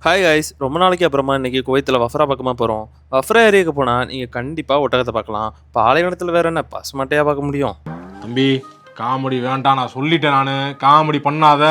Hi guys, ரொம்ப நாளைக்கு அப்புறமா இன்றைக்கி குவைத்தில் வஃப்ரா பக்கமாக போகிறோம். வஃப்ரா ஏரியாவுக்கு போனால் நீங்கள் கண்டிப்பாக ஒட்டகத்தை பார்க்கலாம். பாலைவனத்தில் வேறு என்ன பசுமாட்டையாக பார்க்க முடியும்? தம்பி காமெடி வேண்டாம், நான் சொல்லிட்டேன். நான் காமெடி பண்ணாத.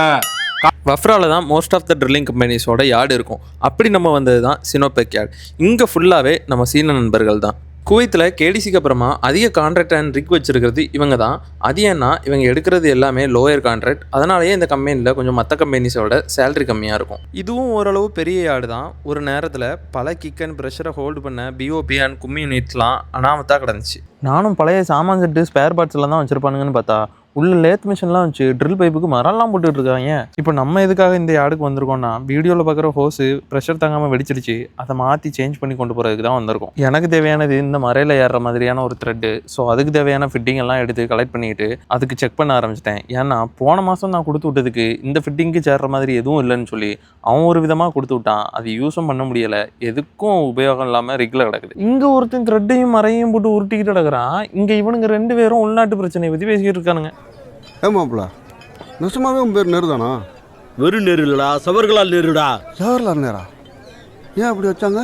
வஃப்ராவில் தான் மோஸ்ட் ஆஃப் த ட்ரில்லிங் கம்பெனிஸோட யார்டு இருக்கும். அப்படி நம்ம வந்தது தான் சினோபெக் யார்டு. இங்கே ஃபுல்லாகவே நம்ம சீன நண்பர்கள் தான். குவைத்தில் கேடிசிக்கு அப்புறமா அதிக கான்ட்ராக்ட் அண்ட் ரிக் வச்சிருக்கிறது இவங்க தான். அது ஏன்னா இவங்க எடுக்கிறது எல்லாமே லோயர் கான்ட்ராக்ட். அதனாலேயே இந்த கம்பெனியில் கொஞ்சம் மற்ற கம்பெனிஸோட சேலரி கம்மியாக இருக்கும். இதுவும் ஓரளவு பெரிய யார்டு தான். ஒரு நேரத்தில் பல கிக் அண்ட் ப்ரெஷரை ஹோல்டு பண்ண பிஓபி அண்ட் கும்மி யூனிட்ஸ்லாம் அனாமத்தாக கிடந்துச்சு. நானும் பழைய சாமான் செட்டு ஸ்பேர் பார்ட்ஸ்லாம் தான் வச்சுருப்பானுங்கன்னு பார்த்தா உள்ள லேத் மிஷின்லாம் வச்சு ட்ரில் பைப்புக்கு மரம்லாம் போட்டுட்டு இருக்காங்க. இப்போ நம்ம எதுக்காக இந்த யார்டுக்கு வந்திருக்கோம்னா, வீடியோவில் பார்க்குற ஹோஸு ப்ரெஷர் தாங்காமல் வெடிச்சிருச்சு, அதை மாற்றி சேஞ்ச் பண்ணி கொண்டு போகிறதுக்கு தான் வந்திருக்கோம். எனக்கு தேவையானது இந்த மரையில் ஏறுற மாதிரியான ஒரு த்ரெட்டு. ஸோ அதுக்கு தேவையான ஃபிட்டிங் எல்லாம் எடுத்து கலெக்ட் பண்ணிட்டு அதுக்கு செக் பண்ண ஆரம்பிச்சிட்டேன். ஏன்னா போன மாதம் நான் கொடுத்து விட்டதுக்கு இந்த ஃபிட்டிங்க்கு சேர்ற மாதிரி எதுவும் இல்லைன்னு சொல்லி அவன் ஒரு விதமாக கொடுத்து விட்டான். அது யூஸும் பண்ண முடியலை, எதுக்கும் உபயோகம் இல்லாமல் ரிக்கில் கிடக்குது. இங்கே ஒருத்தன் த்ரெட்டையும் மரையும் போட்டு உருட்டிக்கிட்டு கிடக்குறான். இங்கே இவனுங்க 2 பேரும் உள்நாட்டு பிரச்சனையை பற்றி பேசிக்கிட்டு இருக்கானுங்க. ஏமாப்ல நிஜமாவே உன் பேர் நெருதானா? வெறும் நெரு இல்லடா, சவர்களால் நெருடா. ஜவஹர்லால் நேரா? ஏன் அப்படி வச்சாங்க?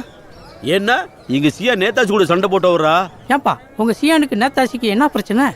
என்ன இங்க சியா நேதாஜி கூட சண்டை போட்டவரா? ஏன்பா உங்க சியானுக்கு நேதாஜிக்கு என்ன பிரச்சனை?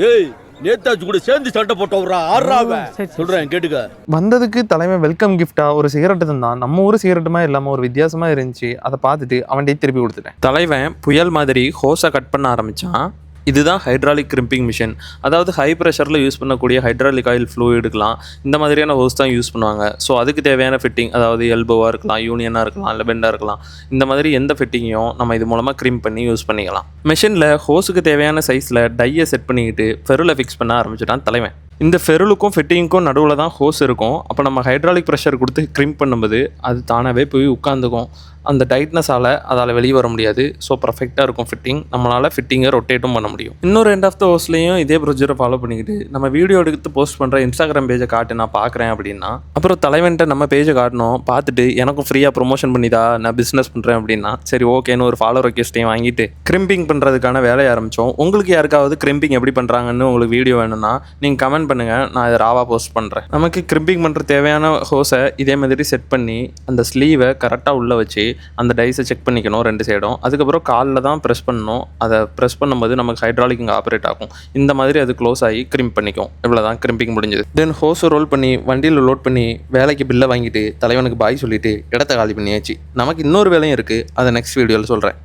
ஏய், நேதாஜி கூட சேர்ந்து சண்டை போட்டவரா? ஆறாவ சொல்றேன் கேட்டுக்க. வந்ததுக்கு தலைமை வெல்கம் கிஃப்டாக ஒரு சிகரெட்டு தந்தான். நம்ம ஊர் சிகரெட்டுமா இல்லாமல் ஒரு வித்தியாசமாக இருந்துச்சு. அதை பார்த்துட்டு அவன்கிட்ட திருப்பி கொடுத்துட்டேன். தலைவன் புயல் மாதிரி ஹோஸை கட் பண்ண ஆரம்பித்தான். இதுதான் ஹைட்ராலிக் கிரிம்பிங் மிஷின். அதாவது ஹை ப்ரெஷரில் யூஸ் பண்ணக்கூடிய ஹைட்ராலிக் ஆயில் ஃப்ளூயிடுக்கலாம் இந்த மாதிரியான ஹோஸ் தான் யூஸ் பண்ணுவாங்க. ஸோ அதுக்கு தேவையான ஃபிட்டிங், அதாவது எல்போவாக இருக்கலாம், யூனியனாக இருக்கலாம், இல்லை பெண்டாக இருக்கலாம், இந்த மாதிரி எந்த ஃபிட்டிங்கையும் நம்ம இது மூலமாக க்ரிம் பண்ணி யூஸ் பண்ணிக்கலாம். மிஷினில் ஹோஸுக்கு தேவையான சைஸில் டையை செட் பண்ணிக்கிட்டு ஃபெருலை ஃபிக்ஸ் பண்ண ஆரம்பிச்சிட்டான் தலைவன். இந்த ஃபெருலுக்கும் ஃபிட்டிங்க்கும் நடுவில் தான் ஹோஸ் இருக்கும். அப்போ நம்ம ஹைட்ராலிக் ப்ரெஷர் கொடுத்து க்ரிம் பண்ணும்போது அது தானாகவே போய் உட்காந்துக்கும். அந்த டைட்னஸால் அதால் வெளியே வர முடியாது. ஸோ பர்ஃபெக்டாக இருக்கும் ஃபிட்டிங். நம்மளால் ஃபிட்டிங்கை ரொட்டேட்டும் பண்ண முடியும். இன்னொரு எண்ட் ஆஃப் த ஹோஸ்லையும் இதே ப்ரொசீஜரை ஃபாலோ பண்ணிக்கிட்டு நம்ம வீடியோ எடுத்து போஸ்ட் பண்ணுற இன்ஸ்டாகிராம் பேஜை காட்டு நான் பார்க்குறேன் அப்படின்னா, அப்புறம் தலைவன்ட்ட நம்ம பேஜை காட்டணும். பார்த்துட்டு எனக்கும் ஃப்ரீயாக ப்ரொமோஷன் பண்ணிதா, நான் பிஸ்னஸ் பண்ணுறேன் அப்படின்னா சரி ஓகேன்னு ஒரு ஃபாலோ ரெக்வெஸ்ட்டையும் வாங்கிட்டு கிரிம்பிங் பண்ணுறதுக்கான வேலையை ஆரம்பித்தோம். உங்களுக்கு யாருக்காவது கிரிம்பிங் எப்படி பண்ணுறாங்கன்னு உங்களுக்கு வீடியோ வேணும்னா நீங்கள் கமெண்ட் பண்ணுங்கள், நான் இதை ராவாக போஸ்ட் பண்ணுறேன். நமக்கு கிரிம்பிங் பண்ணுற தேவையான ஹோஸை இதே மாதிரி செட் பண்ணி அந்த ஸ்லீவை கரெக்டாக உள்ளே வச்சு அந்த டைஸை செக் பண்ணிக்கணும் 2 சைடும். அதுக்கப்புறம் காலில் தான் ப்ரெஸ் பண்ணணும். அதை ப்ரெஸ் பண்ணும்போது நமக்கு ஹைட்ராலிக் இங்கே ஆப்ரேட் ஆகும். இந்த மாதிரி அது க்ளோஸ் ஆகி கிரிம் பண்ணிக்கும். இவ்வளோ தான் கிரிம்பிங் முடிஞ்சது. தென் ஹோஸை ரோல் பண்ணி வண்டியில் லோட் பண்ணி வேலைக்கு பில்லை வாங்கிட்டு தலைவனுக்கு பாய் சொல்லிவிட்டு இடத்த காலி பண்ணியாச்சு. நமக்கு இன்னொரு வேலையும் இருக்குது, அதை நெக்ஸ்ட் வீடியோவில் சொல்கிறேன்.